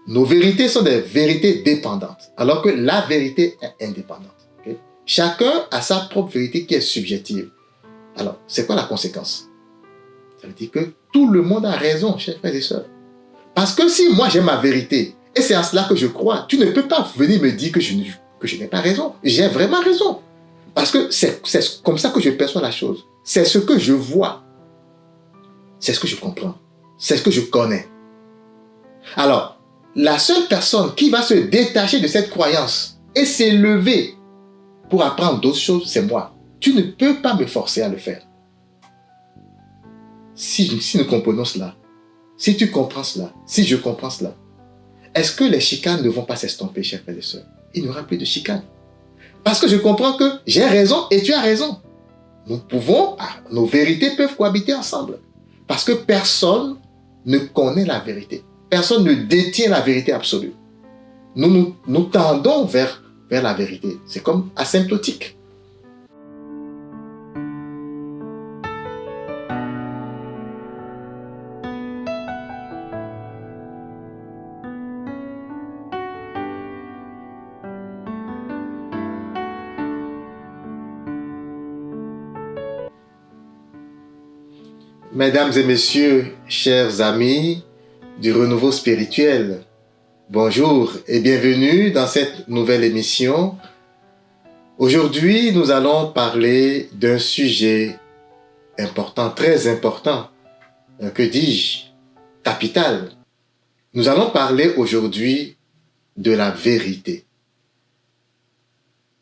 Nos vérités sont des vérités dépendantes, alors que la vérité est indépendante. Okay? Chacun a sa propre vérité qui est subjective. Alors, c'est quoi la conséquence? Ça veut dire que tout le monde a raison, chers frères et sœurs. Parce que si moi j'ai ma vérité, et c'est à cela que je crois, tu ne peux pas venir me dire que je n'ai pas raison. J'ai vraiment raison. Parce que c'est comme ça que je perçois la chose. C'est ce que je vois. C'est ce que je comprends. C'est ce que je connais. Alors, la seule personne qui va se détacher de cette croyance et s'élever pour apprendre d'autres choses, c'est moi. Tu ne peux pas me forcer à le faire. Si nous comprenons cela, si tu comprends cela, si je comprends cela, est-ce que les chicanes ne vont pas s'estomper, chers frères et sœurs? Il n'y aura plus de chicanes. Parce que je comprends que j'ai raison et tu as raison. Nos vérités peuvent cohabiter ensemble. Parce que personne ne connaît la vérité. Personne ne détient la vérité absolue. Nous tendons vers la vérité. C'est comme asymptotique. Mesdames et messieurs, chers amis du renouveau spirituel, bonjour et bienvenue dans cette nouvelle émission. Aujourd'hui, nous allons parler d'un sujet important, très important, que dis-je, capital. Nous allons parler aujourd'hui de la vérité.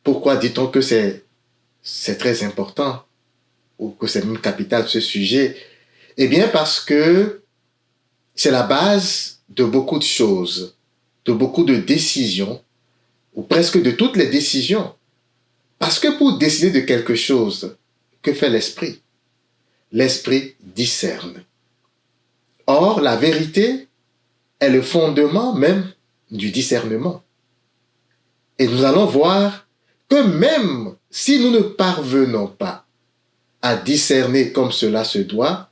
Pourquoi dit-on que c'est très important ou que c'est même capital ce sujet? Eh bien parce que c'est la base de beaucoup de choses, de beaucoup de décisions, ou presque de toutes les décisions. Parce que pour décider de quelque chose, que fait l'esprit? L'esprit discerne. Or, la vérité est le fondement même du discernement. Et nous allons voir que même si nous ne parvenons pas à discerner comme cela se doit,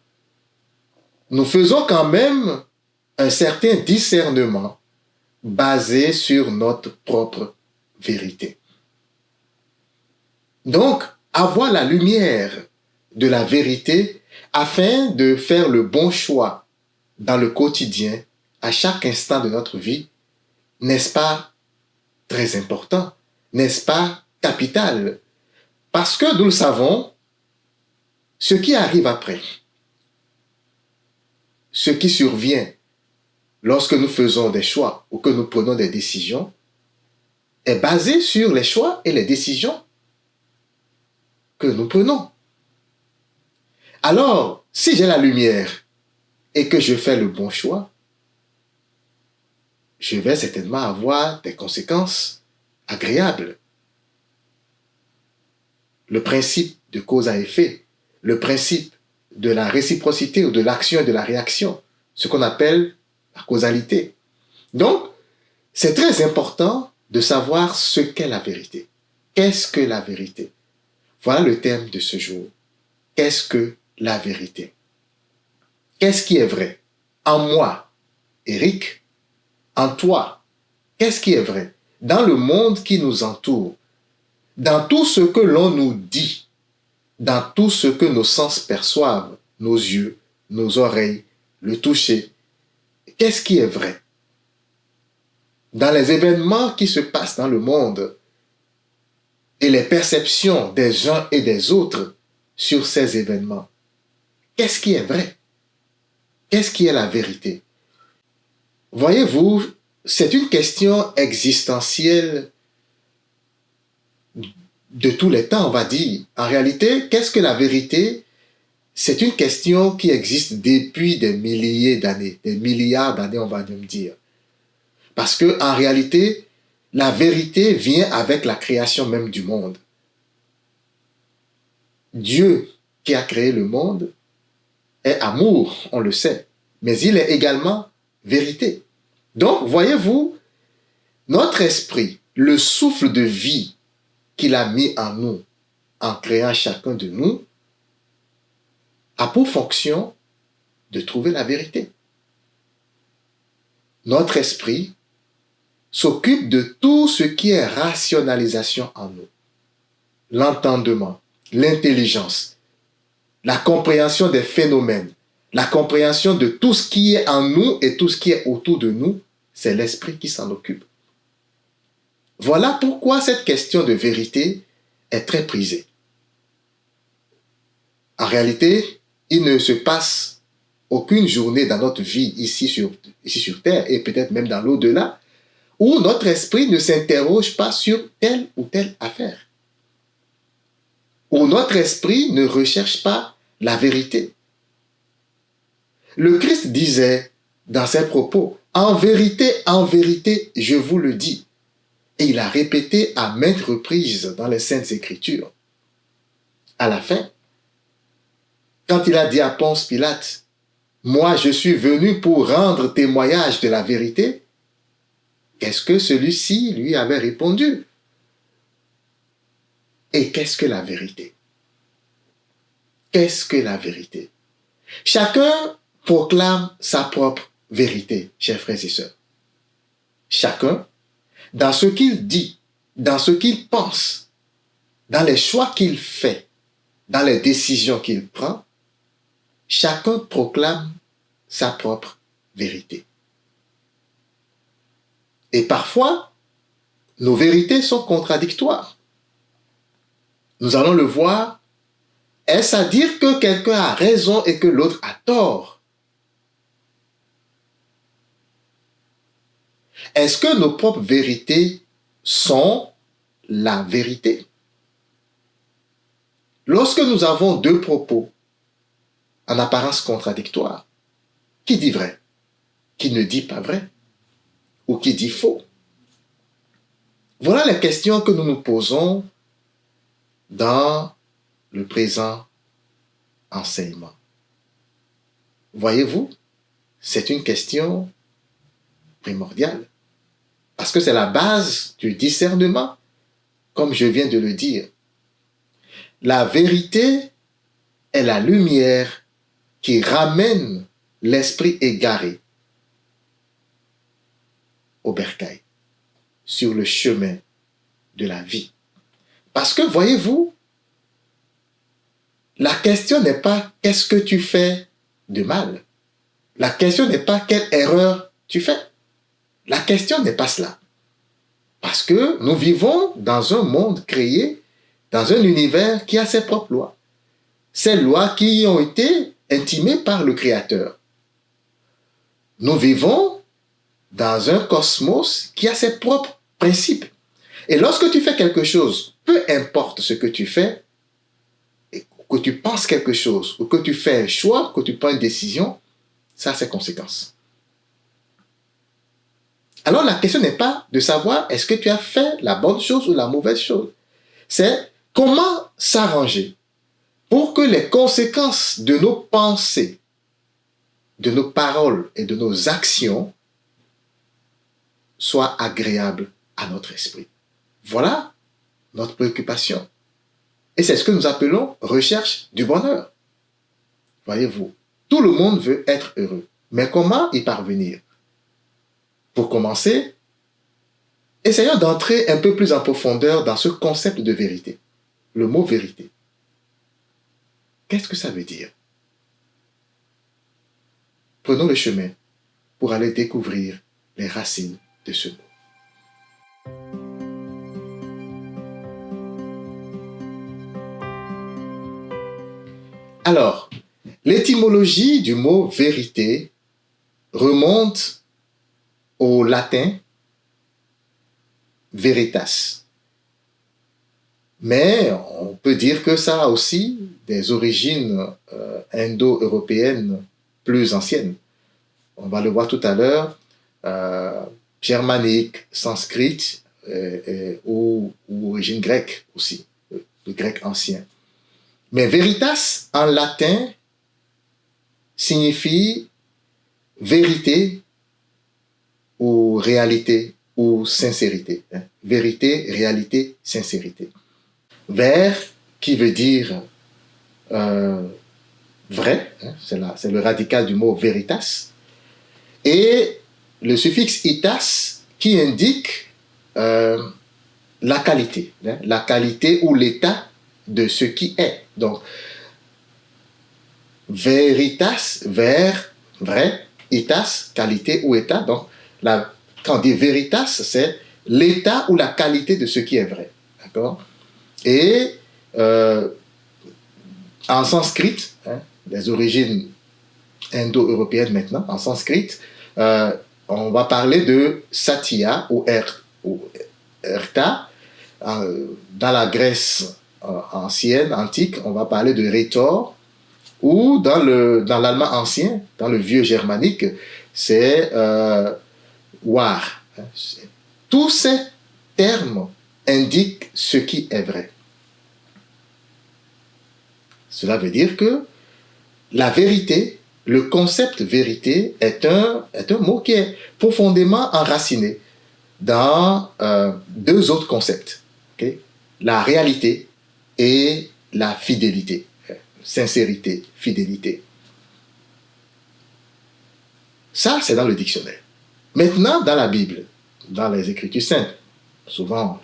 nous faisons quand même un certain discernement basé sur notre propre vérité. Donc, avoir la lumière de la vérité afin de faire le bon choix dans le quotidien, à chaque instant de notre vie, n'est-ce pas très important? N'est-ce pas capital? Parce que nous le savons, ce qui arrive après, ce qui survient lorsque nous faisons des choix ou que nous prenons des décisions, est basé sur les choix et les décisions que nous prenons. Alors, si j'ai la lumière et que je fais le bon choix, je vais certainement avoir des conséquences agréables. Le principe de cause à effet, le principe de la réciprocité ou de l'action et de la réaction, ce qu'on appelle la causalité. Donc, c'est très important de savoir ce qu'est la vérité. Qu'est-ce que la vérité? Voilà le thème de ce jour. Qu'est-ce que la vérité? Qu'est-ce qui est vrai? En moi, Eric, en toi, qu'est-ce qui est vrai? Dans le monde qui nous entoure, dans tout ce que l'on nous dit, dans tout ce que nos sens perçoivent, nos yeux, nos oreilles, le toucher, qu'est-ce qui est vrai? Dans les événements qui se passent dans le monde et les perceptions des uns et des autres sur ces événements, qu'est-ce qui est vrai? Qu'est-ce qui est la vérité? Voyez-vous, c'est une question existentielle de tous les temps, on va dire. En réalité, qu'est-ce que la vérité? C'est une question qui existe depuis des milliers d'années, des milliards d'années, on va même dire. Parce que en réalité, la vérité vient avec la création même du monde. Dieu qui a créé le monde est amour, on le sait, mais il est également vérité. Donc, voyez-vous, notre esprit, le souffle de vie qu'il a mis en nous, en créant chacun de nous, a pour fonction de trouver la vérité. Notre esprit s'occupe de tout ce qui est rationalisation en nous. L'entendement, l'intelligence, la compréhension des phénomènes, la compréhension de tout ce qui est en nous et tout ce qui est autour de nous, c'est l'esprit qui s'en occupe. Voilà pourquoi cette question de vérité est très prisée. En réalité, il ne se passe aucune journée dans notre vie ici sur Terre et peut-être même dans l'au-delà où notre esprit ne s'interroge pas sur telle ou telle affaire, où notre esprit ne recherche pas la vérité. Le Christ disait dans ses propos, en vérité, je vous le dis. Et il a répété à maintes reprises dans les Saintes Écritures. À la fin, quand il a dit à Ponce Pilate, moi je suis venu pour rendre témoignage de la vérité, qu'est-ce que celui-ci lui avait répondu? Et qu'est-ce que la vérité? Qu'est-ce que la vérité? Chacun proclame sa propre vérité, chers frères et sœurs. Chacun, dans ce qu'il dit, dans ce qu'il pense, dans les choix qu'il fait, dans les décisions qu'il prend, chacun proclame sa propre vérité. Et parfois, nos vérités sont contradictoires. Nous allons le voir. Est-ce à dire que quelqu'un a raison et que l'autre a tort? Est-ce que nos propres vérités sont la vérité? Lorsque nous avons deux propos en apparence contradictoires, qui dit vrai? Qui ne dit pas vrai? Ou qui dit faux? Voilà les questions que nous nous posons dans le présent enseignement. Voyez-vous, c'est une question primordiale parce que c'est la base du discernement, comme je viens de le dire. La vérité est la lumière qui ramène l'esprit égaré au bercail, sur le chemin de la vie. Parce que, voyez-vous, la question n'est pas qu'est-ce que tu fais de mal. La question n'est pas quelle erreur tu fais. La question n'est pas cela. Parce que nous vivons dans un monde créé, dans un univers qui a ses propres lois. Ces lois qui ont été intimées par le Créateur. Nous vivons dans un cosmos qui a ses propres principes. Et lorsque tu fais quelque chose, peu importe ce que tu fais, que tu penses quelque chose, ou que tu fais un choix, que tu prends une décision, ça a ses conséquences. Alors la question n'est pas de savoir est-ce que tu as fait la bonne chose ou la mauvaise chose. C'est comment s'arranger pour que les conséquences de nos pensées, de nos paroles et de nos actions soient agréables à notre esprit. Voilà notre préoccupation. Et c'est ce que nous appelons recherche du bonheur. Voyez-vous, tout le monde veut être heureux. Mais comment y parvenir? Pour commencer, essayons d'entrer un peu plus en profondeur dans ce concept de vérité. Le mot vérité. Qu'est-ce que ça veut dire? Prenons le chemin pour aller découvrir les racines de ce mot. Alors, l'étymologie du mot vérité remonte au latin veritas. Mais on peut dire que ça a aussi des origines indo-européennes plus anciennes. On va le voir tout à l'heure, germanique, sanskrit ou origine grecque aussi, le grec ancien. Mais veritas en latin signifie vérité ou réalité ou sincérité. Vérité, réalité, sincérité. Ver qui veut dire vrai, c'est le radical du mot veritas. Et le suffixe itas qui indique la qualité, hein, la qualité ou l'état de ce qui est. Donc, veritas, vrai, itas, qualité ou état. Donc, quand on dit veritas, c'est l'état ou la qualité de ce qui est vrai. D'accord? Et en sanskrit, hein, des origines indo-européennes maintenant, en sanskrit, on va parler de satya ou erta. Dans la Grèce ancienne, antique, on va parler de rhétor, ou dans l'allemand ancien, dans le vieux germanique, c'est war. Tous ces termes indiquent ce qui est vrai. Cela veut dire que la vérité, le concept vérité est un mot qui est profondément enraciné dans deux autres concepts. Okay? La réalité et la fidélité. Sincérité, fidélité. Ça, c'est dans le dictionnaire. Maintenant, dans la Bible, dans les Écritures saintes, souvent,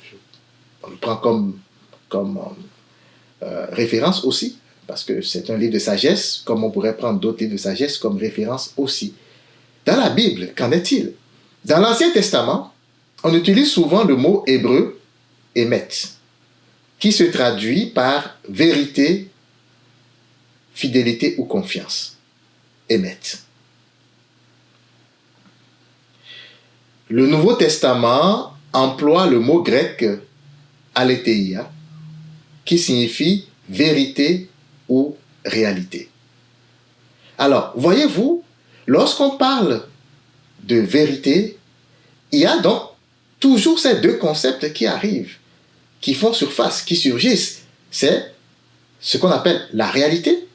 on le prend comme référence aussi, parce que c'est un livre de sagesse, comme on pourrait prendre d'autres livres de sagesse comme référence aussi. Dans la Bible, qu'en est-il? Dans l'Ancien Testament, on utilise souvent le mot hébreu émet, qui se traduit par vérité, fidélité ou confiance. Émet. Le Nouveau Testament emploie le mot grec aletheia, qui signifie vérité ou réalité. Alors, voyez-vous, lorsqu'on parle de vérité, il y a donc toujours ces deux concepts qui arrivent, qui font surface, qui surgissent. C'est ce qu'on appelle la réalité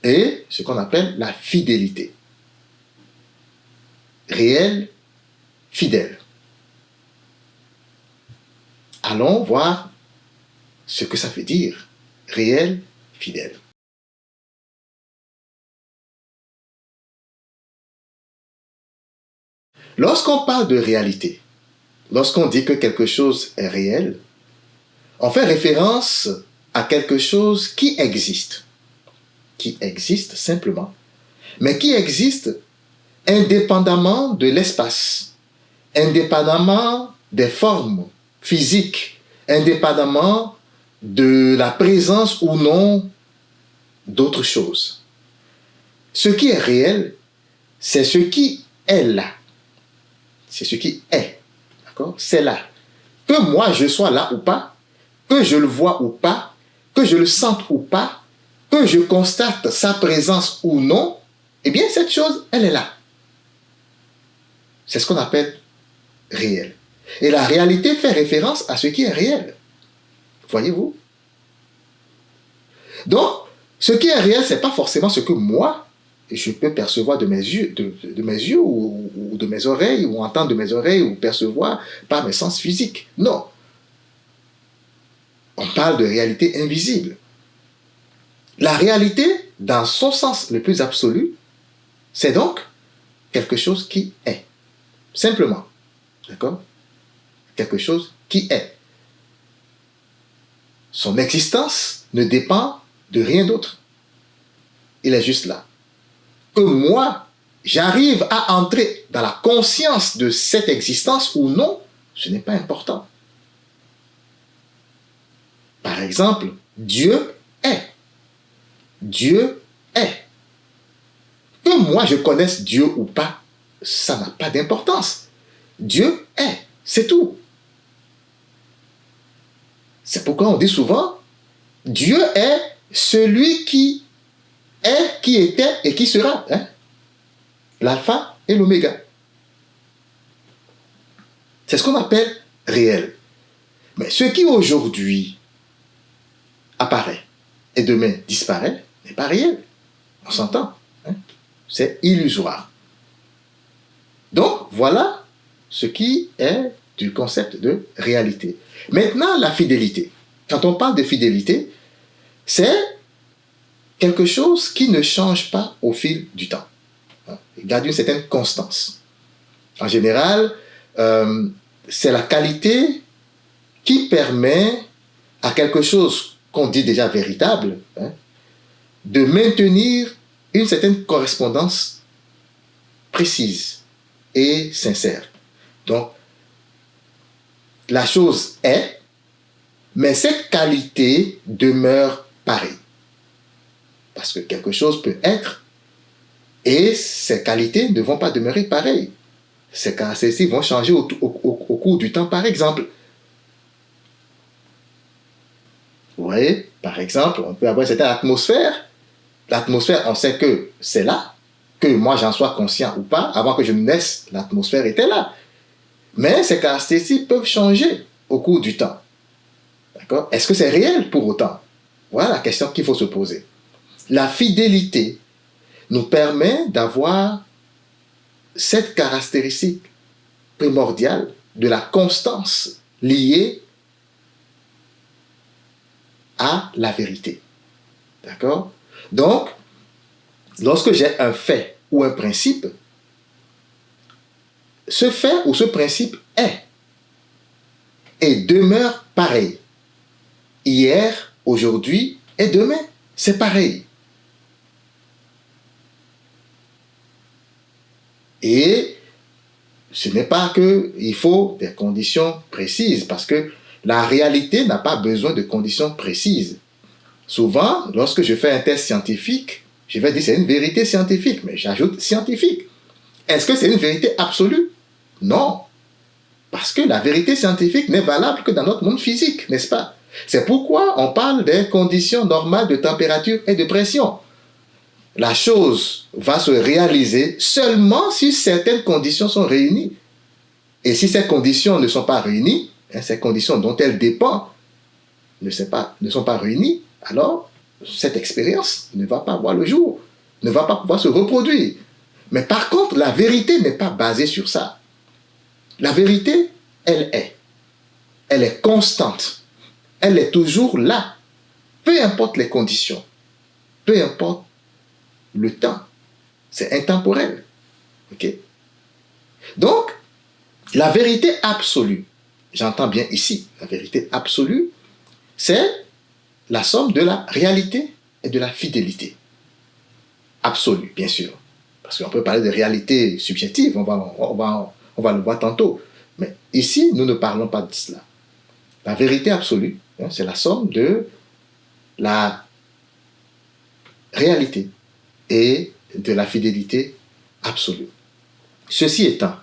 et ce qu'on appelle la fidélité. Réel, fidèle. Allons voir ce que ça veut dire, réel, fidèle. Lorsqu'on parle de réalité, lorsqu'on dit que quelque chose est réel, on fait référence à quelque chose qui existe simplement, mais qui existe indépendamment de l'espace, indépendamment des formes physiques, indépendamment de la présence ou non d'autres choses. Ce qui est réel, c'est ce qui est là. C'est ce qui est. D'accord? C'est là. Que moi je sois là ou pas, que je le vois ou pas, que je le sente ou pas, que je constate sa présence ou non, eh bien cette chose, elle est là. C'est ce qu'on appelle réel. Et la réalité fait référence à ce qui est réel. Voyez-vous? Donc, ce qui est réel, ce n'est pas forcément ce que moi, je peux percevoir de mes yeux, de mes yeux ou de mes oreilles, ou entendre de mes oreilles, ou percevoir par mes sens physiques. Non. On parle de réalité invisible. La réalité, dans son sens le plus absolu, c'est donc quelque chose qui est. Simplement. D'accord? Quelque chose qui est. Son existence ne dépend de rien d'autre. Il est juste là. Que moi, j'arrive à entrer dans la conscience de cette existence ou non, ce n'est pas important. Par exemple, Dieu est. Dieu est. Que moi je connaisse Dieu ou pas, ça n'a pas d'importance. Dieu est. C'est tout. C'est pourquoi on dit souvent, Dieu est celui qui est, qui était et qui sera. Hein? L'alpha et l'oméga. C'est ce qu'on appelle réel. Mais ce qui aujourd'hui apparaît et demain disparaît n'est pas réel. On s'entend. Hein? C'est illusoire. Donc, voilà ce qui est du concept de réalité. Maintenant, la fidélité. Quand on parle de fidélité, c'est quelque chose qui ne change pas au fil du temps. Il garde une certaine constance. En général, c'est la qualité qui permet à quelque chose qu'on dit déjà véritable, hein, de maintenir une certaine correspondance précise et sincère. Donc, la chose est, mais cette qualité demeure pareille. Parce que quelque chose peut être, et ces qualités ne vont pas demeurer pareilles. Ces caractéristiques vont changer au cours du temps, par exemple. Vous voyez, par exemple, on peut avoir une certaine atmosphère. L'atmosphère, on sait que c'est là, que moi j'en sois conscient ou pas, avant que je naisse, l'atmosphère était là. Mais ces caractéristiques peuvent changer au cours du temps. D'accord? Est-ce que c'est réel pour autant? Voilà la question qu'il faut se poser. La fidélité nous permet d'avoir cette caractéristique primordiale de la constance liée à la vérité. D'accord? Donc, lorsque j'ai un fait ou un principe, ce fait ou ce principe est et demeure pareil. Hier, aujourd'hui et demain, c'est pareil. Et ce n'est pas qu'il faut des conditions précises, parce que la réalité n'a pas besoin de conditions précises. Souvent, lorsque je fais un test scientifique, je vais dire c'est une vérité scientifique, mais j'ajoute scientifique. Est-ce que c'est une vérité absolue? Non. Parce que la vérité scientifique n'est valable que dans notre monde physique, n'est-ce pas? C'est pourquoi on parle des conditions normales de température et de pression. La chose va se réaliser seulement si certaines conditions sont réunies. Et si ces conditions ne sont pas réunies, ces conditions dont elles dépendent ne sont pas réunies, alors cette expérience ne va pas voir le jour, ne va pas pouvoir se reproduire. Mais par contre, la vérité n'est pas basée sur ça. La vérité, elle est constante, elle est toujours là, peu importe les conditions, peu importe le temps, c'est intemporel. Okay? Donc, la vérité absolue, j'entends bien ici, la vérité absolue, c'est la somme de la réalité et de la fidélité. Absolue, bien sûr. Parce qu'on peut parler de réalité subjective, on va le voir tantôt. Mais ici, nous ne parlons pas de cela. La vérité absolue, c'est la somme de la réalité et de la fidélité absolue. Ceci étant,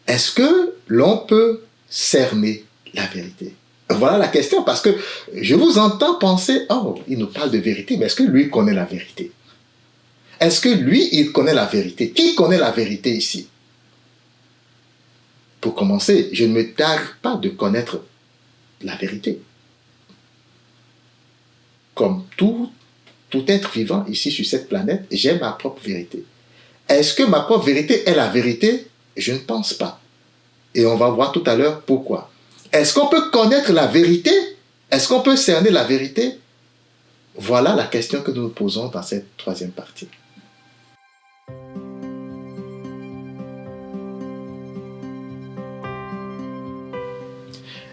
est-ce que l'on peut cerner la vérité? Voilà la question, parce que je vous entends penser, oh, il nous parle de vérité, mais est-ce que lui connaît la vérité? Est-ce que lui, il connaît la vérité? Qui connaît la vérité ici? Pour commencer, je ne me targue pas de connaître la vérité. Comme tout être vivant ici sur cette planète, j'ai ma propre vérité. Est-ce que ma propre vérité est la vérité? Je ne pense pas. Et on va voir tout à l'heure pourquoi. Est-ce qu'on peut connaître la vérité? Est-ce qu'on peut cerner la vérité? Voilà la question que nous nous posons dans cette troisième partie.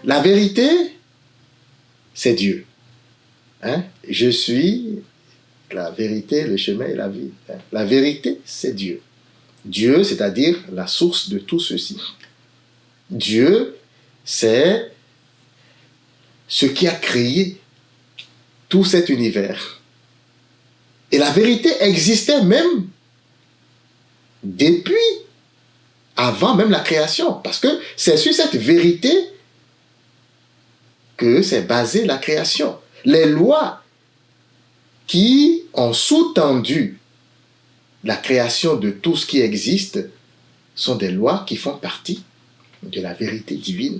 La vérité, c'est Dieu. Hein? Je suis la vérité, le chemin et la vie. Hein? La vérité, c'est Dieu. Dieu, c'est-à-dire la source de tout ceci. Dieu, c'est ce qui a créé tout cet univers. Et la vérité existait même depuis, avant même la création. Parce que c'est sur cette vérité que s'est basée la création. Les lois qui ont sous-tendu la création de tout ce qui existe sont des lois qui font partie de la vérité divine.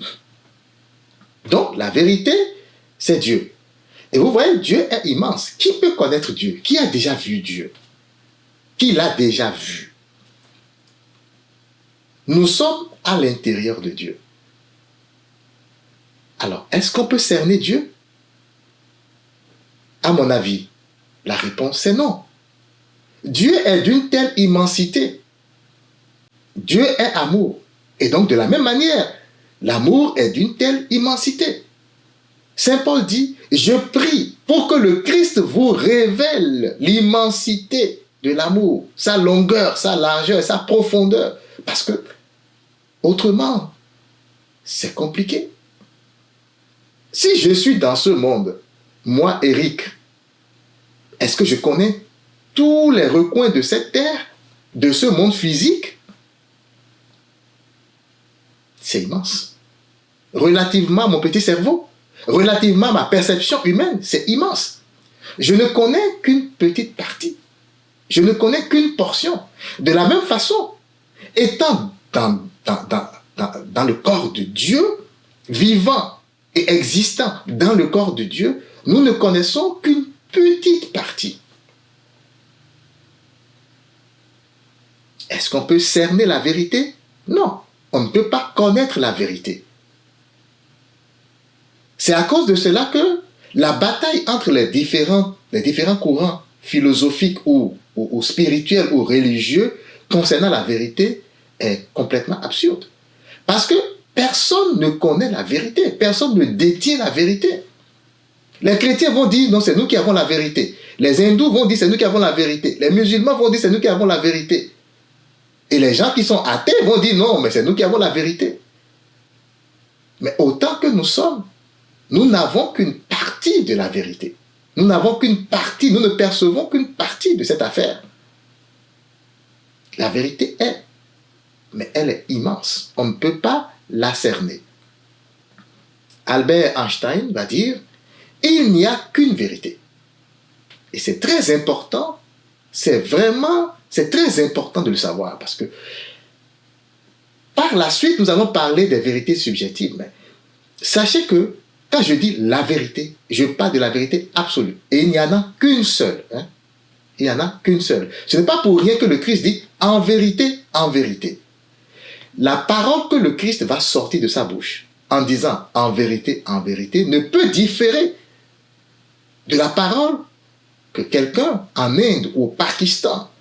Donc, la vérité, c'est Dieu. Et vous voyez, Dieu est immense. Qui peut connaître Dieu? Qui a déjà vu Dieu? Qui l'a déjà vu? Nous sommes à l'intérieur de Dieu. Alors, est-ce qu'on peut cerner Dieu? À mon avis, la réponse est non. Dieu est d'une telle immensité. Dieu est amour. Et donc, de la même manière, l'amour est d'une telle immensité. Saint Paul dit, je prie pour que le Christ vous révèle l'immensité de l'amour, sa longueur, sa largeur, sa profondeur. Parce que, autrement, c'est compliqué. Si je suis dans ce monde, moi, Eric, est-ce que je connais tous les recoins de cette terre, de ce monde physique? C'est immense. Relativement à mon petit cerveau, relativement à ma perception humaine, c'est immense. Je ne connais qu'une petite partie. Je ne connais qu'une portion. De la même façon, étant dans le corps de Dieu, vivant et existant dans le corps de Dieu, nous ne connaissons qu'une petite partie. Est-ce qu'on peut cerner la vérité? Non, on ne peut pas connaître la vérité. C'est à cause de cela que la bataille entre les différents courants philosophiques ou spirituels ou religieux concernant la vérité est complètement absurde. Parce que personne ne connaît la vérité, personne ne détient la vérité. Les chrétiens vont dire, non, c'est nous qui avons la vérité. Les hindous vont dire, c'est nous qui avons la vérité. Les musulmans vont dire, c'est nous qui avons la vérité. Et les gens qui sont athées vont dire, non, mais c'est nous qui avons la vérité. Mais autant que nous sommes, nous n'avons qu'une partie de la vérité. Nous n'avons qu'une partie, nous ne percevons qu'une partie de cette affaire. La vérité est, mais elle est immense. On ne peut pas la cerner. Albert Einstein va dire, il n'y a qu'une vérité. Et c'est très important, c'est très important de le savoir, parce que par la suite, nous allons parler des vérités subjectives. Mais sachez que quand je dis la vérité, je parle de la vérité absolue. Et il n'y en a qu'une seule. Il n'y en a qu'une seule. Ce n'est pas pour rien que le Christ dit en vérité, en vérité. La parole que le Christ va sortir de sa bouche en disant en vérité, ne peut différer de la parole que quelqu'un en Inde ou au Pakistan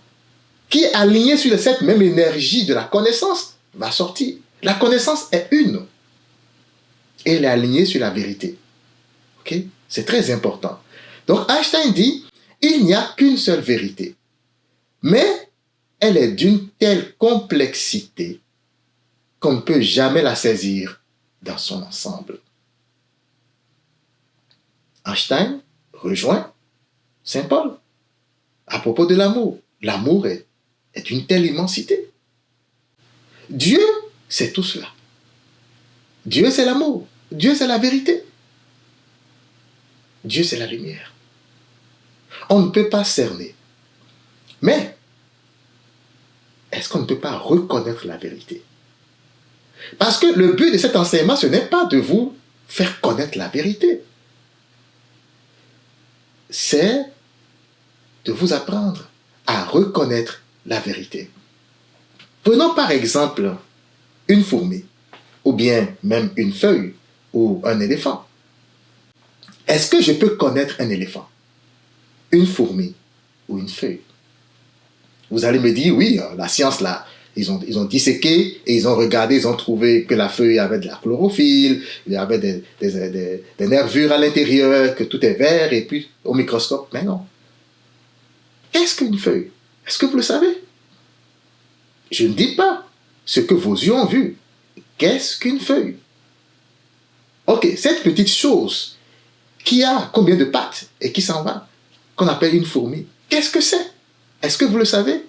qui est aligné sur cette même énergie de la connaissance va sortir. La connaissance est une. Et elle est alignée sur la vérité. Ok? C'est très important. Donc Einstein dit, il n'y a qu'une seule vérité. Mais elle est d'une telle complexité qu'on ne peut jamais la saisir dans son ensemble. Einstein rejoint Saint Paul à propos de l'amour. L'amour est une telle immensité. Dieu, c'est tout cela. Dieu, c'est l'amour. Dieu, c'est la vérité. Dieu, c'est la lumière. On ne peut pas cerner. Mais, est-ce qu'on ne peut pas reconnaître la vérité? Parce que le but de cet enseignement, ce n'est pas de vous faire connaître la vérité. C'est de vous apprendre à reconnaître la vérité. Prenons par exemple une fourmi, ou bien même une feuille, ou un éléphant. Est-ce que je peux connaître un éléphant, une fourmi ou une feuille? Vous allez me dire, oui, la science, là, ils ont disséqué et ils ont regardé, ils ont trouvé que la feuille avait de la chlorophylle, il y avait des nervures à l'intérieur, que tout est vert, et puis au microscope, mais non. Qu'est-ce qu'une feuille? Est-ce que vous le savez? Je ne dis pas ce que vos yeux ont vu. Qu'est-ce qu'une feuille? Ok, cette petite chose qui a combien de pattes et qui s'en va, qu'on appelle une fourmi, qu'est-ce que c'est? Est-ce que vous le savez?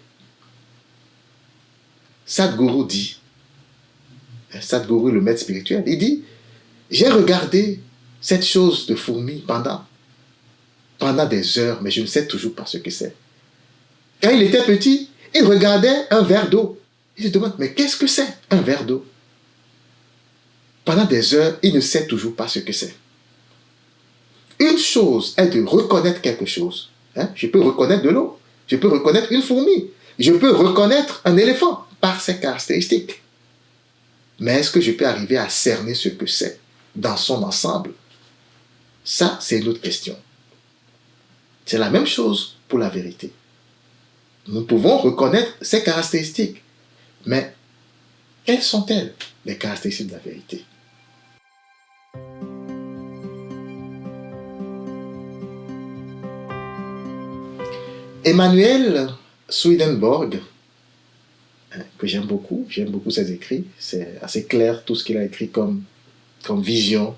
Sadhguru dit, Sadhguru, le maître spirituel, il dit, j'ai regardé cette chose de fourmi pendant des heures, mais je ne sais toujours pas ce que c'est. Quand il était petit, il regardait un verre d'eau. Il se demande, mais qu'est-ce que c'est un verre d'eau? Pendant des heures, il ne sait toujours pas ce que c'est. Une chose est de reconnaître quelque chose. Je peux reconnaître de l'eau. Je peux reconnaître une fourmi. Je peux reconnaître un éléphant par ses caractéristiques. Mais est-ce que je peux arriver à cerner ce que c'est dans son ensemble? Ça, c'est une autre question. C'est la même chose pour la vérité. Nous pouvons reconnaître ses caractéristiques, mais Quelles sont-elles, les caractéristiques de la vérité? Emmanuel Swedenborg, que j'aime beaucoup ses écrits, c'est assez clair tout ce qu'il a écrit comme vision.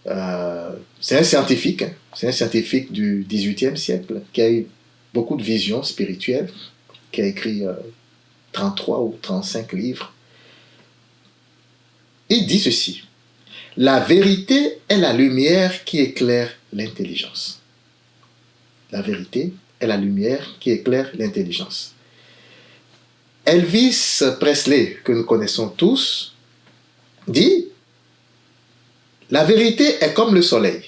C'est un scientifique du XVIIIe siècle qui a eu beaucoup de visions spirituelles, qui a écrit 33 ou 35 livres. Il dit ceci: la vérité est la lumière qui éclaire l'intelligence. La vérité est la lumière qui éclaire l'intelligence. Elvis Presley, que nous connaissons tous, dit: la vérité est comme le soleil.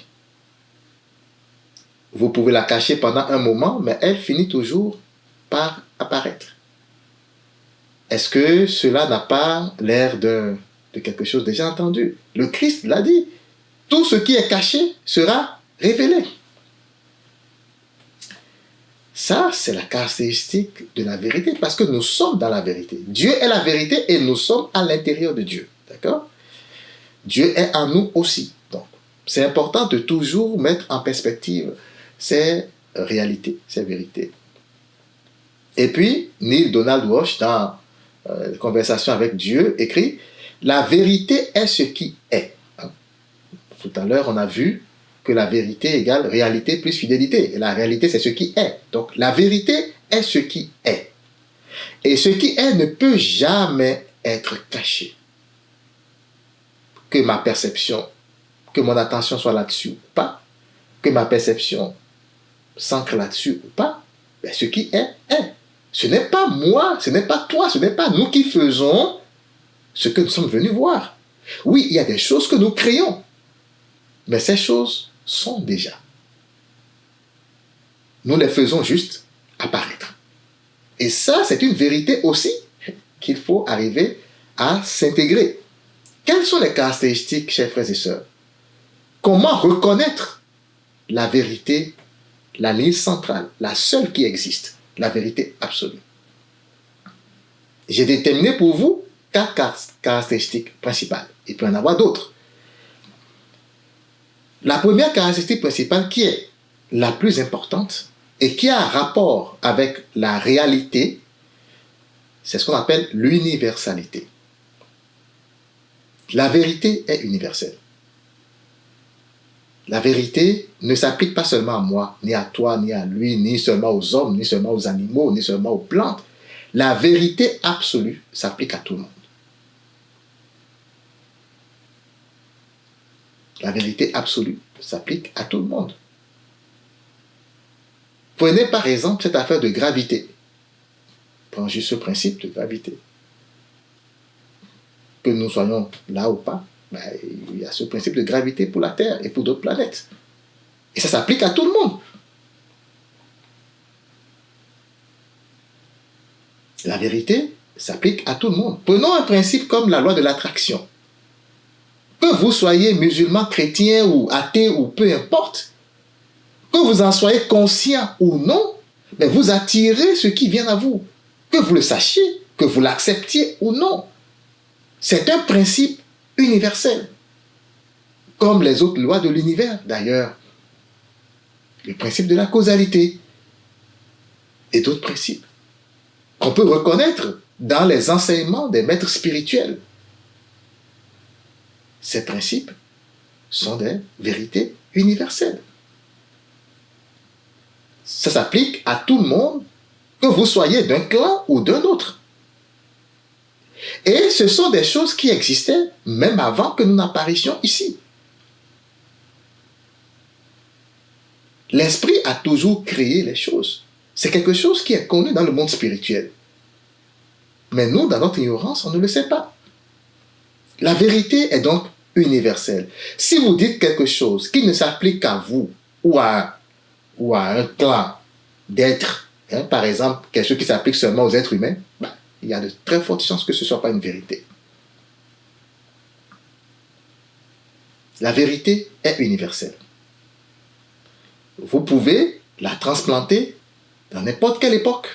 Vous pouvez la cacher pendant un moment, mais elle finit toujours par apparaître. Est-ce que cela n'a pas l'air de quelque chose déjà entendu? Le Christ l'a dit. Tout ce qui est caché sera révélé. Ça, c'est la caractéristique de la vérité, parce que nous sommes dans la vérité. Dieu est la vérité et nous sommes à l'intérieur de Dieu. D'accord? Dieu est en nous aussi. Donc, c'est important de toujours mettre en perspective ces réalités, ces vérités. Et puis, Neil Donald Walsh, dans Conversation avec Dieu, écrit: la vérité est ce qui est. Tout à l'heure, on a vu que la vérité égale réalité plus fidélité. Et la réalité, c'est ce qui est. Donc, la vérité est ce qui est. Et ce qui est ne peut jamais être caché. Que ma perception, que mon attention soit là-dessus ou pas, que ma perception s'ancre là-dessus ou pas, ben ce qui est, est. Ce n'est pas moi, ce n'est pas toi, ce n'est pas nous qui faisons ce que nous sommes venus voir. Oui, il y a des choses que nous créons, mais ces choses sont déjà. Nous les faisons juste apparaître. Et ça, c'est une vérité aussi qu'il faut arriver à s'intégrer. Quelles sont les caractéristiques, chers frères et sœurs? Comment reconnaître la vérité, la ligne centrale, la seule qui existe, la vérité absolue? J'ai déterminé pour vous 4 caractéristiques principales. Il peut y en avoir d'autres. La première caractéristique principale, qui est la plus importante et qui a un rapport avec la réalité, c'est ce qu'on appelle l'universalité. La vérité est universelle. La vérité ne s'applique pas seulement à moi, ni à toi, ni à lui, ni seulement aux hommes, ni seulement aux animaux, ni seulement aux plantes. La vérité absolue s'applique à tout le monde. La vérité absolue s'applique à tout le monde. Prenez par exemple cette affaire de gravité. Prends juste ce principe de gravité. Que nous soyons là ou pas, ben, il y a ce principe de gravité pour la Terre et pour d'autres planètes. Et ça s'applique à tout le monde. La vérité s'applique à tout le monde. Prenons un principe comme la loi de l'attraction. Que vous soyez musulman, chrétien ou athée ou peu importe, que vous en soyez conscient ou non, mais vous attirez ce qui vient à vous. Que vous le sachiez, que vous l'acceptiez ou non. C'est un principe universel. Comme les autres lois de l'univers, d'ailleurs. Le principe de la causalité et d'autres principes qu'on peut reconnaître dans les enseignements des maîtres spirituels. Ces principes sont des vérités universelles. Ça s'applique à tout le monde, que vous soyez d'un clan ou d'un autre. Et ce sont des choses qui existaient même avant que nous n'apparissions ici. L'esprit a toujours créé les choses. C'est quelque chose qui est connu dans le monde spirituel. Mais nous, dans notre ignorance, on ne le sait pas. La vérité est donc universelle. Si vous dites quelque chose qui ne s'applique qu'à vous ou à un clan d'êtres, par exemple, quelque chose qui s'applique seulement aux êtres humains, il y a de très fortes chances que ce ne soit pas une vérité. La vérité est universelle. Vous pouvez la transplanter dans n'importe quelle époque,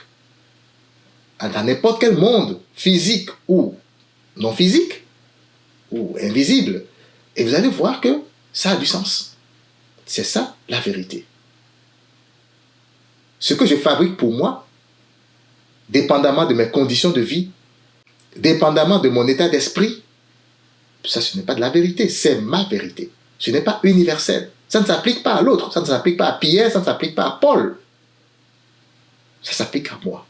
dans n'importe quel monde physique ou non physiques ou invisibles. Et vous allez voir que ça a du sens. C'est ça la vérité. Ce que je fabrique pour moi, dépendamment de mes conditions de vie, dépendamment de mon état d'esprit, ça, ce n'est pas de la vérité, c'est ma vérité. Ce n'est pas universel. Ça ne s'applique pas à l'autre, ça ne s'applique pas à Pierre, ça ne s'applique pas à Paul. Ça s'applique à moi.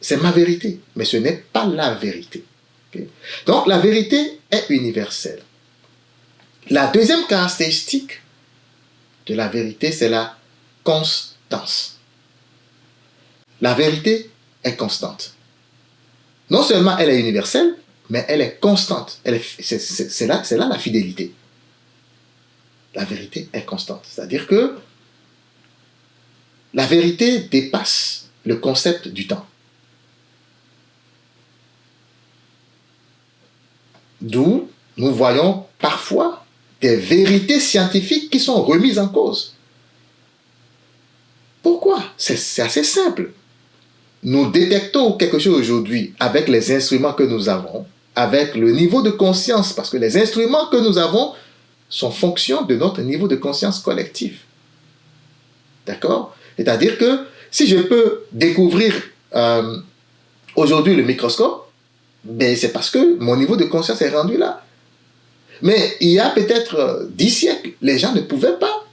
C'est ma vérité, mais ce n'est pas la vérité. Okay? Donc, la vérité est universelle. La deuxième caractéristique de la vérité, c'est la constance. La vérité est constante. Non seulement elle est universelle, mais elle est constante. C'est là la fidélité. La vérité est constante. C'est-à-dire que la vérité dépasse le concept du temps. D'où nous voyons parfois des vérités scientifiques qui sont remises en cause. Pourquoi? C'est assez simple. Nous détectons quelque chose aujourd'hui avec les instruments que nous avons, avec le niveau de conscience, parce que les instruments que nous avons sont fonction de notre niveau de conscience collective. D'accord? C'est-à-dire que si je peux découvrir aujourd'hui le microscope, ben c'est parce que mon niveau de conscience est rendu là. Mais il y a peut-être 10 siècles, les gens ne pouvaient pas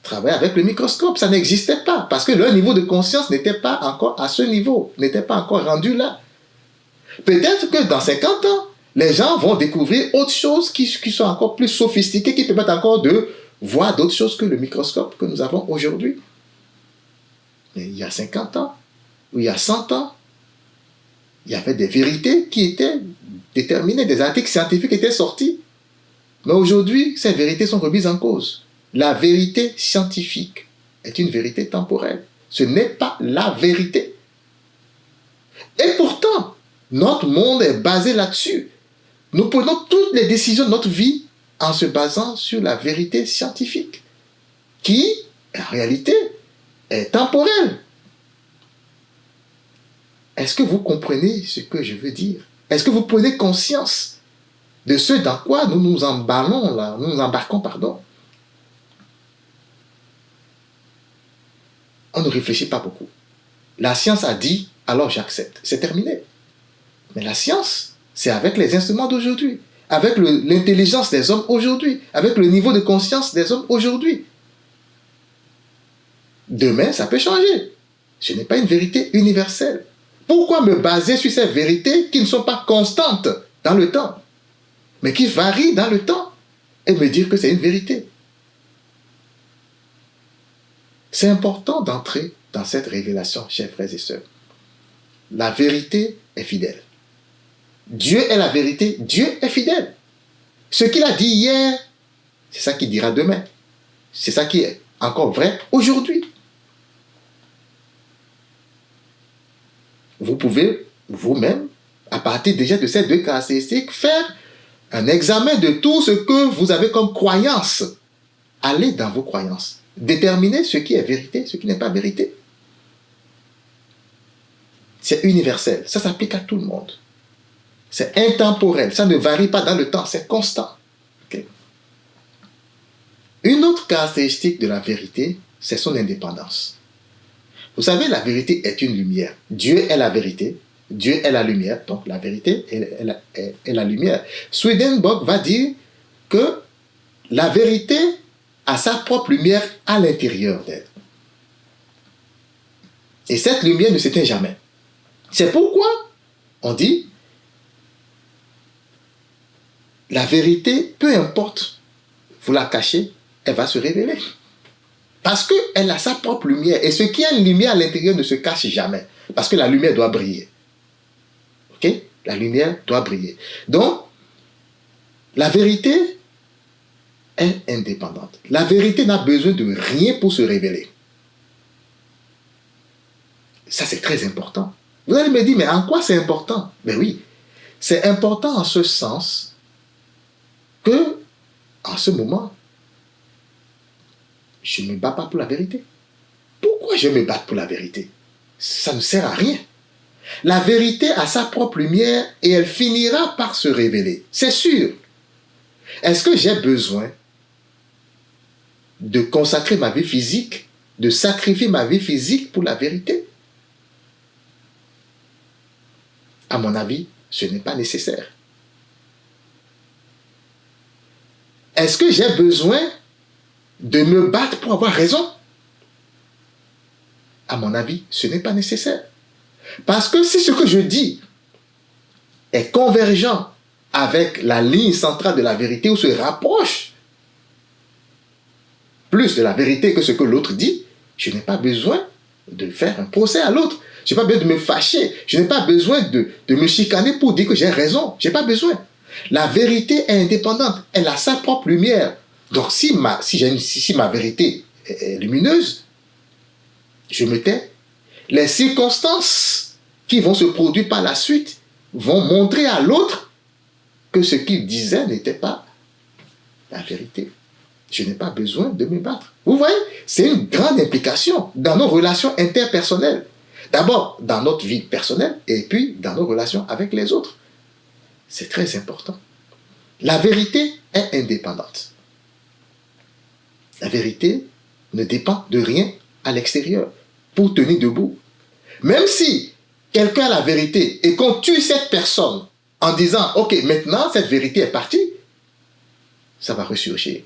travailler avec le microscope. Ça n'existait pas parce que leur niveau de conscience n'était pas encore à ce niveau, n'était pas encore rendu là. Peut-être que dans 50 ans, les gens vont découvrir autre chose qui sont encore plus sophistiquées, qui permettent encore de voir d'autres choses que le microscope que nous avons aujourd'hui. Mais il y a 50 ans, ou il y a 100 ans, il y avait des vérités qui étaient déterminées, des articles scientifiques étaient sortis. Mais aujourd'hui, ces vérités sont remises en cause. La vérité scientifique est une vérité temporelle. Ce n'est pas la vérité. Et pourtant, notre monde est basé là-dessus. Nous prenons toutes les décisions de notre vie en se basant sur la vérité scientifique, qui, en réalité, est temporelle. Est-ce que vous comprenez ce que je veux dire? Est-ce que vous prenez conscience de ce dans quoi nous nous emballons là, nous nous embarquons, pardon? On ne réfléchit pas beaucoup. La science a dit, alors j'accepte. C'est terminé. Mais la science, c'est avec les instruments d'aujourd'hui, avec l'intelligence des hommes aujourd'hui, avec le niveau de conscience des hommes aujourd'hui. Demain, ça peut changer. Ce n'est pas une vérité universelle. Pourquoi me baser sur ces vérités qui ne sont pas constantes dans le temps, mais qui varient dans le temps, et me dire que c'est une vérité? C'est important d'entrer dans cette révélation, chers frères et sœurs. La vérité est fidèle. Dieu est la vérité, Dieu est fidèle. Ce qu'il a dit hier, c'est ça qu'il dira demain. C'est ça qui est encore vrai aujourd'hui. Vous pouvez vous-même, à partir déjà de ces deux caractéristiques, faire un examen de tout ce que vous avez comme croyance. Allez dans vos croyances. Déterminez ce qui est vérité, ce qui n'est pas vérité. C'est universel. Ça s'applique à tout le monde. C'est intemporel. Ça ne varie pas dans le temps. C'est constant. Okay? Une autre caractéristique de la vérité, c'est son indépendance. Vous savez, la vérité est une lumière. Dieu est la vérité. Dieu est la lumière. Donc, la vérité est la lumière. Swedenborg va dire que la vérité a sa propre lumière à l'intérieur d'elle. Et cette lumière ne s'éteint jamais. C'est pourquoi on dit la vérité, peu importe, vous la cachez, elle va se révéler. Parce qu'elle a sa propre lumière. Et ce qui a une lumière à l'intérieur ne se cache jamais. Parce que la lumière doit briller. Ok? La lumière doit briller. Donc, la vérité est indépendante. La vérité n'a besoin de rien pour se révéler. Ça, c'est très important. Vous allez me dire, mais en quoi c'est important? Ben oui, c'est important en ce sens que, en ce moment, je ne me bats pas pour la vérité. Pourquoi je me bats pour la vérité? Ça ne sert à rien. La vérité a sa propre lumière et elle finira par se révéler. C'est sûr. Est-ce que j'ai besoin de consacrer ma vie physique, de sacrifier ma vie physique pour la vérité? À mon avis, ce n'est pas nécessaire. Est-ce que j'ai besoin de me battre pour avoir raison? À mon avis, ce n'est pas nécessaire. Parce que si ce que je dis est convergent avec la ligne centrale de la vérité ou se rapproche plus de la vérité que ce que l'autre dit, je n'ai pas besoin de faire un procès à l'autre. Je n'ai pas besoin de me fâcher. Je n'ai pas besoin de me chicaner pour dire que j'ai raison. Je n'ai pas besoin. La vérité est indépendante. Elle a sa propre lumière. Donc si ma vérité est lumineuse, je me tais. Les circonstances qui vont se produire par la suite vont montrer à l'autre que ce qu'il disait n'était pas la vérité. Je n'ai pas besoin de me battre. Vous voyez, c'est une grande implication dans nos relations interpersonnelles. D'abord, dans notre vie personnelle et puis dans nos relations avec les autres. C'est très important. La vérité est indépendante. La vérité ne dépend de rien à l'extérieur pour tenir debout. Même si quelqu'un a la vérité et qu'on tue cette personne en disant « Ok, maintenant cette vérité est partie », ça va ressurgir.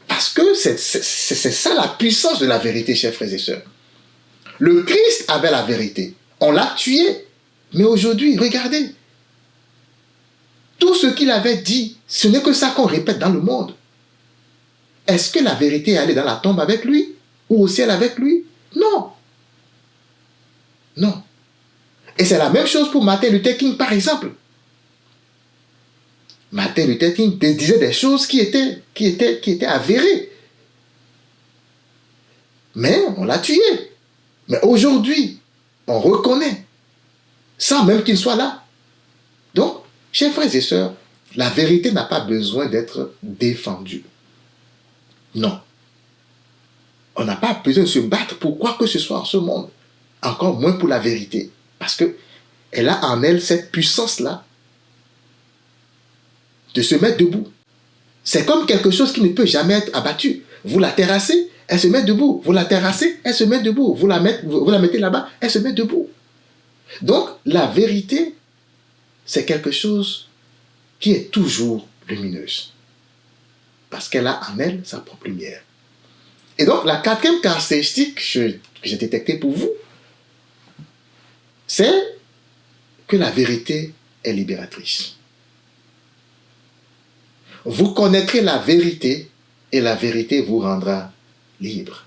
Parce que c'est ça la puissance de la vérité, chers frères et sœurs. Le Christ avait la vérité. On l'a tué. Mais aujourd'hui, regardez. Tout ce qu'il avait dit, ce n'est que ça qu'on répète dans le monde. Est-ce que la vérité est allée dans la tombe avec lui? Ou au ciel avec lui? Non. Non. Et c'est la même chose pour Martin Luther King, par exemple. Martin Luther King disait des choses qui étaient avérées. Mais on l'a tué. Mais aujourd'hui, on reconnaît, sans même qu'il soit là. Donc, chers frères et sœurs, la vérité n'a pas besoin d'être défendue. Non. On n'a pas besoin de se battre pour quoi que ce soit en ce monde. Encore moins pour la vérité. Parce qu'elle a en elle cette puissance-là de se mettre debout. C'est comme quelque chose qui ne peut jamais être abattu. Vous la terrassez, elle se met debout. Vous la terrassez, elle se met debout. Vous la mettez là-bas, elle se met debout. Donc, la vérité, c'est quelque chose qui est toujours lumineuse. Parce qu'elle a en elle sa propre lumière. Et donc, la quatrième caractéristique que j'ai détectée pour vous, c'est que la vérité est libératrice. Vous connaîtrez la vérité et la vérité vous rendra libre.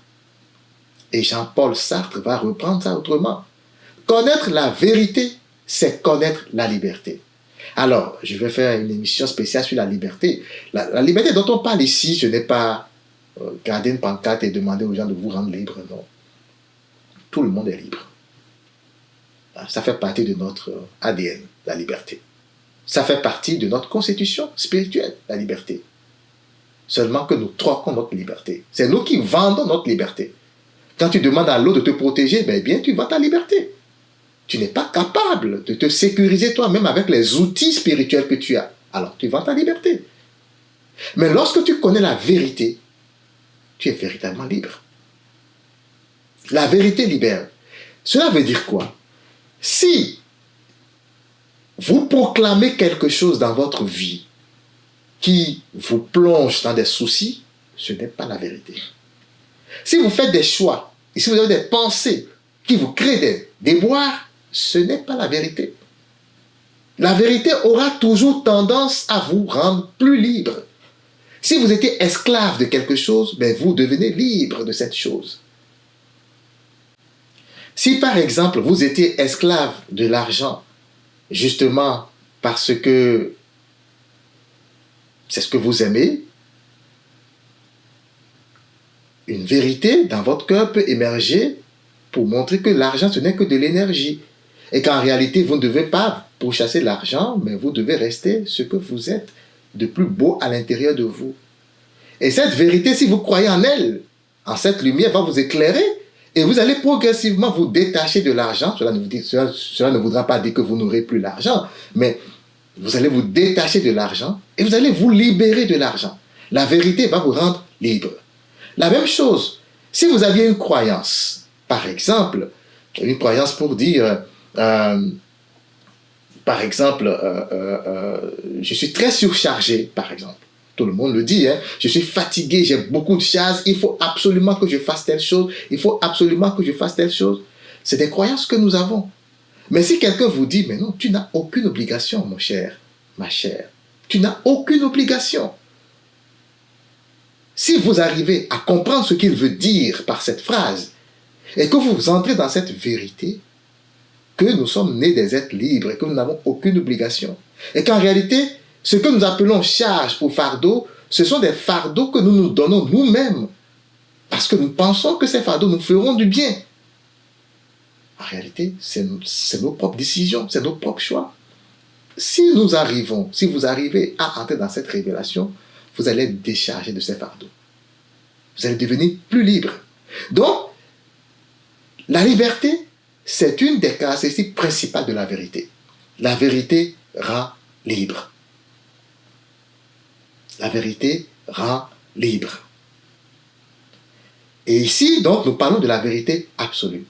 Et Jean-Paul Sartre va reprendre ça autrement. Connaître la vérité, c'est connaître la liberté. Alors, je vais faire une émission spéciale sur la liberté. La liberté dont on parle ici, ce n'est pas garder une pancarte et demander aux gens de vous rendre libre, non. Tout le monde est libre. Ça fait partie de notre ADN, la liberté. Ça fait partie de notre constitution spirituelle, la liberté. Seulement que nous troquons notre liberté. C'est nous qui vendons notre liberté. Quand tu demandes à l'autre de te protéger, ben bien, tu vends ta liberté. Tu n'es pas capable de te sécuriser toi-même avec les outils spirituels que tu as. Alors, tu vends ta liberté. Mais lorsque tu connais la vérité, tu es véritablement libre. La vérité libère. Cela veut dire quoi? Si vous proclamez quelque chose dans votre vie qui vous plonge dans des soucis, ce n'est pas la vérité. Si vous faites des choix, et si vous avez des pensées qui vous créent des déboires, ce n'est pas la vérité. La vérité aura toujours tendance à vous rendre plus libre. Si vous étiez esclave de quelque chose, ben vous devenez libre de cette chose. Si par exemple vous étiez esclave de l'argent, justement parce que c'est ce que vous aimez, une vérité dans votre cœur peut émerger pour montrer que l'argent, ce n'est que de l'énergie. Et qu'en réalité, vous ne devez pas pourchasser l'argent, mais vous devez rester ce que vous êtes de plus beau à l'intérieur de vous. Et cette vérité, si vous croyez en elle, en cette lumière, va vous éclairer, Et vous allez progressivement vous détacher de l'argent. Cela ne voudra pas dire que vous n'aurez plus l'argent, mais vous allez vous détacher de l'argent et vous allez vous libérer de l'argent. La vérité va vous rendre libre. La même chose, si vous aviez une croyance, par exemple, une croyance pour dire, par exemple, je suis très surchargé, par exemple. Tout le monde le dit, hein? Je suis fatigué, j'ai beaucoup de choses, il faut absolument que je fasse telle chose, il faut absolument que je fasse telle chose. C'est des croyances que nous avons. Mais si quelqu'un vous dit, mais non, tu n'as aucune obligation, mon cher, ma chère. Tu n'as aucune obligation. Si vous arrivez à comprendre ce qu'il veut dire par cette phrase, et que vous entrez dans cette vérité, que nous sommes nés des êtres libres et que nous n'avons aucune obligation, et qu'en réalité, ce que nous appelons charge ou fardeau, ce sont des fardeaux que nous nous donnons nous-mêmes, parce que nous pensons que ces fardeaux nous feront du bien. En réalité, c'est nos propres décisions, c'est nos propres choix. Si vous arrivez à entrer dans cette révélation, vous allez être déchargé de ces fardeaux. Vous allez devenir plus libre. Donc, la liberté, c'est une des caractéristiques principales de la vérité. La vérité rend libre. La vérité rend libre. Et ici, donc, nous parlons de la vérité absolue.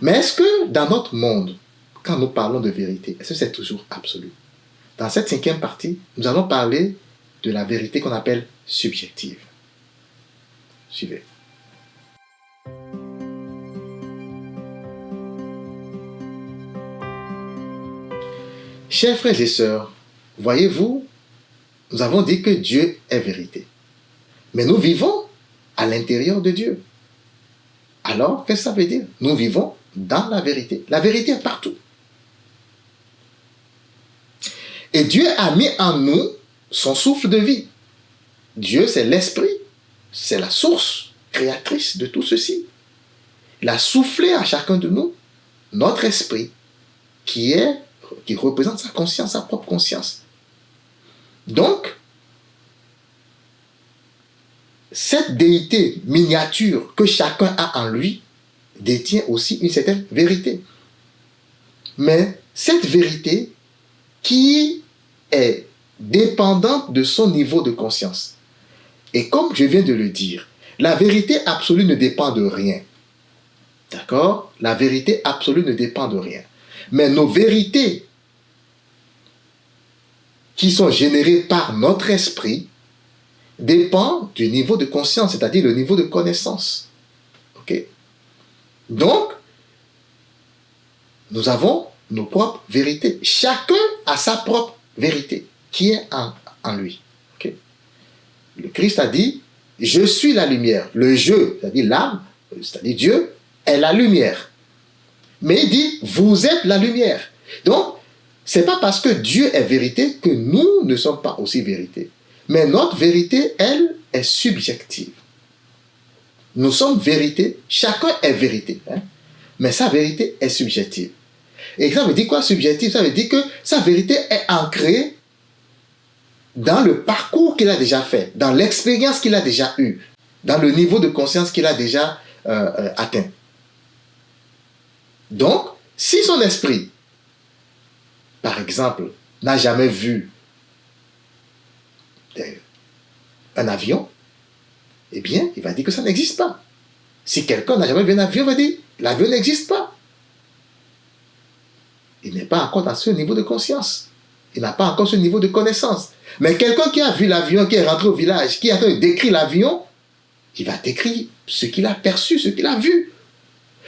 Mais est-ce que dans notre monde, quand nous parlons de vérité, est-ce que c'est toujours absolu? Dans cette 5e partie, nous allons parler de la vérité qu'on appelle subjective. Suivez. Chers frères et sœurs, voyez-vous, nous avons dit que Dieu est vérité. Mais nous vivons à l'intérieur de Dieu. Alors, qu'est-ce que ça veut dire? Nous vivons dans la vérité. La vérité est partout. Et Dieu a mis en nous son souffle de vie. Dieu, c'est l'esprit. C'est la source créatrice de tout ceci. Il a soufflé à chacun de nous notre esprit qui représente sa conscience, sa propre conscience. Donc, cette déité miniature que chacun a en lui détient aussi une certaine vérité. Mais cette vérité qui est dépendante de son niveau de conscience. Et comme je viens de le dire, la vérité absolue ne dépend de rien. D'accord? La vérité absolue ne dépend de rien. Mais nos vérités qui sont générées par notre esprit dépendent du niveau de conscience, c'est-à-dire le niveau de connaissance. Ok? Donc, nous avons nos propres vérités. Chacun a sa propre vérité qui est en lui. Okay? Le Christ a dit, je suis la lumière. Le je, c'est-à-dire l'âme, c'est-à-dire Dieu, est la lumière. Mais il dit, vous êtes la lumière. Donc, ce n'est pas parce que Dieu est vérité que nous ne sommes pas aussi vérité. Mais notre vérité, elle, est subjective. Nous sommes vérité, chacun est vérité. Hein? Mais sa vérité est subjective. Et ça veut dire quoi, subjectif? Ça veut dire que sa vérité est ancrée dans le parcours qu'il a déjà fait, dans l'expérience qu'il a déjà eue, dans le niveau de conscience qu'il a déjà atteint. Donc, si son esprit, par exemple, n'a jamais vu un avion, eh bien, il va dire que ça n'existe pas. Si quelqu'un n'a jamais vu un avion, il va dire, l'avion n'existe pas. Il n'est pas encore dans ce niveau de conscience. Il n'a pas encore ce niveau de connaissance. Mais quelqu'un qui a vu l'avion, qui est rentré au village, qui est en train de décrire l'avion, il va décrire ce qu'il a perçu, ce qu'il a vu.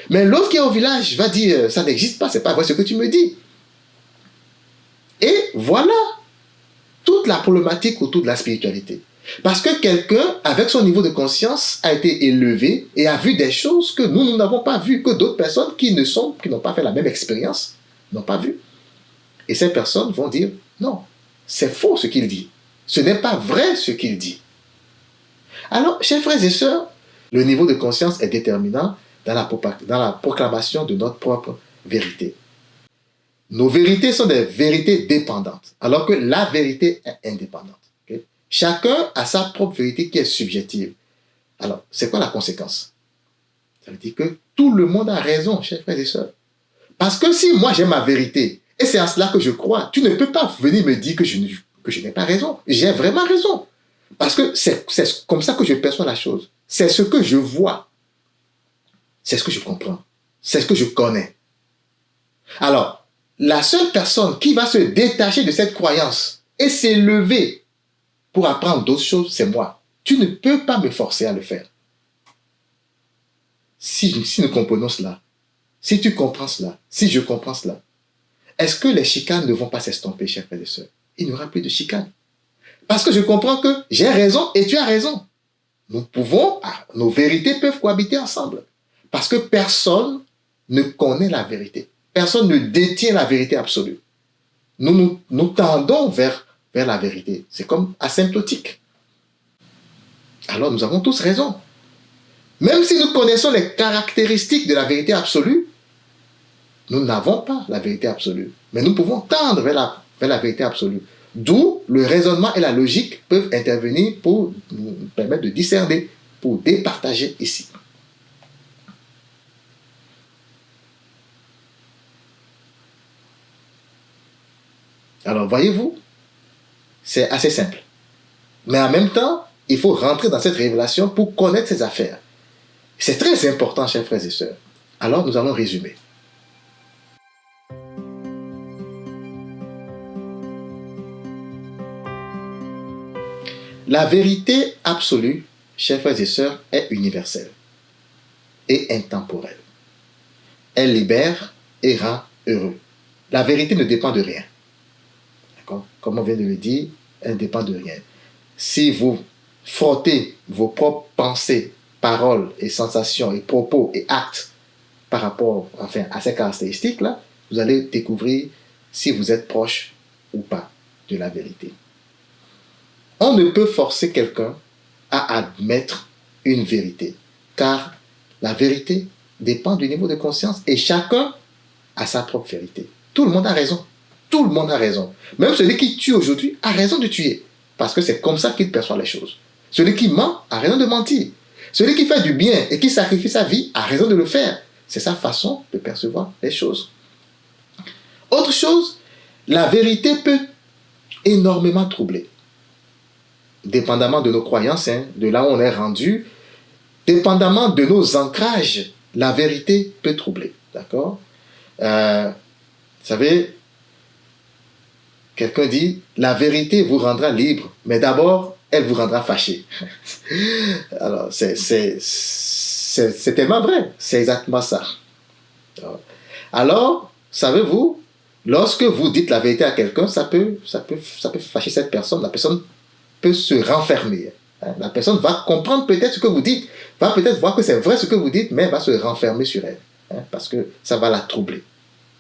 Mais l'autre qui est au village va dire, ça n'existe pas, c'est pas vrai ce que tu me dis. Et voilà toute la problématique autour de la spiritualité. Parce que quelqu'un, avec son niveau de conscience, a été élevé et a vu des choses que nous n'avons pas vues, que d'autres personnes qui n'ont pas fait la même expérience, n'ont pas vu. Et ces personnes vont dire, non, c'est faux ce qu'il dit. Ce n'est pas vrai ce qu'il dit. Alors, chers frères et sœurs, le niveau de conscience est déterminant dans la proclamation de notre propre vérité. Nos vérités sont des vérités dépendantes, alors que la vérité est indépendante. Okay? Chacun a sa propre vérité qui est subjective. Alors, c'est quoi la conséquence? Ça veut dire que Tout le monde a raison, chers frères et sœurs. Parce que si moi j'ai ma vérité, et c'est à cela que je crois, tu ne peux pas venir me dire que je n'ai pas raison. J'ai vraiment raison. Parce que c'est comme ça que je perçois la chose. C'est ce que je vois. C'est ce que je comprends. C'est ce que je connais. Alors, la seule personne qui va se détacher de cette croyance et s'élever pour apprendre d'autres choses, c'est moi. Tu ne peux pas me forcer à le faire. Si nous comprenons cela, si tu comprends cela, si je comprends cela, est-ce que les chicanes ne vont pas s'estomper, chers frères et sœurs? Il n'y aura plus de chicanes. Parce que je comprends que j'ai raison et tu as raison. Nos vérités peuvent cohabiter ensemble. Parce que personne ne connaît la vérité. Personne ne détient la vérité absolue. Nous tendons vers la vérité. C'est comme asymptotique. Alors nous avons tous raison. Même si nous connaissons les caractéristiques de la vérité absolue, nous n'avons pas la vérité absolue. Mais nous pouvons tendre vers la vérité absolue. D'où le raisonnement et la logique peuvent intervenir pour nous permettre de discerner, pour départager ici. Alors, voyez-vous, c'est assez simple. Mais en même temps, il faut rentrer dans cette révélation pour connaître ces affaires. C'est très important, chers frères et sœurs. Alors, nous allons résumer. La vérité absolue, chers frères et sœurs, est universelle et intemporelle. Elle libère et rend heureux. La vérité ne dépend de rien. D'accord? Comme on vient de le dire, elle ne dépend de rien. Si vous frottez vos propres pensées, paroles et sensations et propos et actes par rapport à ces caractéristiques-là, vous allez découvrir si vous êtes proche ou pas de la vérité. On ne peut forcer quelqu'un à admettre une vérité, car la vérité dépend du niveau de conscience et chacun a sa propre vérité. Tout le monde a raison. Tout le monde a raison. Même celui qui tue aujourd'hui a raison de tuer, parce que c'est comme ça qu'il perçoit les choses. Celui qui ment a raison de mentir. Celui qui fait du bien et qui sacrifie sa vie a raison de le faire. C'est sa façon de percevoir les choses. Autre chose, la vérité peut énormément troubler. Dépendamment de nos croyances, de là où on est rendu, dépendamment de nos ancrages, la vérité peut troubler. D'accord? Vous savez, quelqu'un dit, la vérité vous rendra libre, mais d'abord, elle vous rendra fâché. Alors, c'est tellement vrai. C'est exactement ça. Alors, savez-vous, lorsque vous dites la vérité à quelqu'un, ça peut fâcher cette personne. La personne peut se renfermer. La personne va comprendre peut-être ce que vous dites, va peut-être voir que c'est vrai ce que vous dites, mais va se renfermer sur elle, parce que ça va la troubler.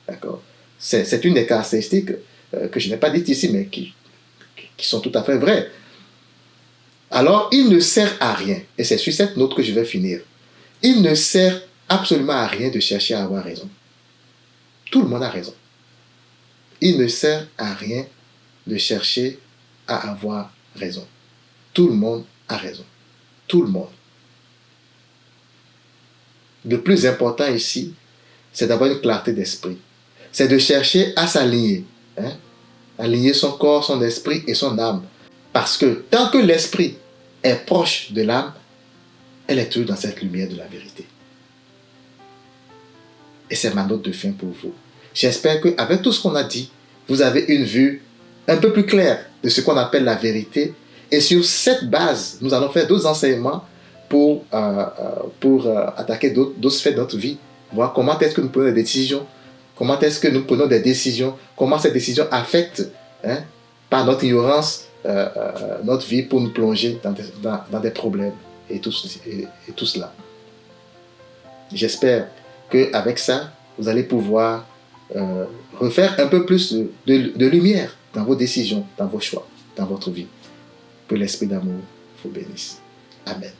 D'accord? C'est une des caractéristiques que je n'ai pas dites ici, mais qui sont tout à fait vraies. Alors, il ne sert à rien, et c'est sur cette note que je vais finir, il ne sert absolument à rien de chercher à avoir raison. Tout le monde a raison. Il ne sert à rien de chercher à avoir raison. Tout le monde a raison. Tout le monde. Le plus important ici, c'est d'avoir une clarté d'esprit. C'est de chercher à s'aligner. Aligner son corps, son esprit et son âme. Parce que tant que l'esprit est proche de l'âme, elle est toujours dans cette lumière de la vérité. Et c'est ma note de fin pour vous. J'espère qu'avec tout ce qu'on a dit, vous avez une vue un peu plus claire de ce qu'on appelle la vérité. Et sur cette base, nous allons faire d'autres enseignements pour attaquer d'autres sphères de notre vie. Voir comment est-ce que nous prenons des décisions. Comment est-ce que nous prenons des décisions. Comment ces décisions affectent par notre ignorance notre vie pour nous plonger dans des problèmes et tout cela. J'espère qu'avec ça, vous allez pouvoir refaire un peu plus de lumière dans vos décisions, dans vos choix, dans votre vie. Que l'esprit d'amour vous bénisse. Amen.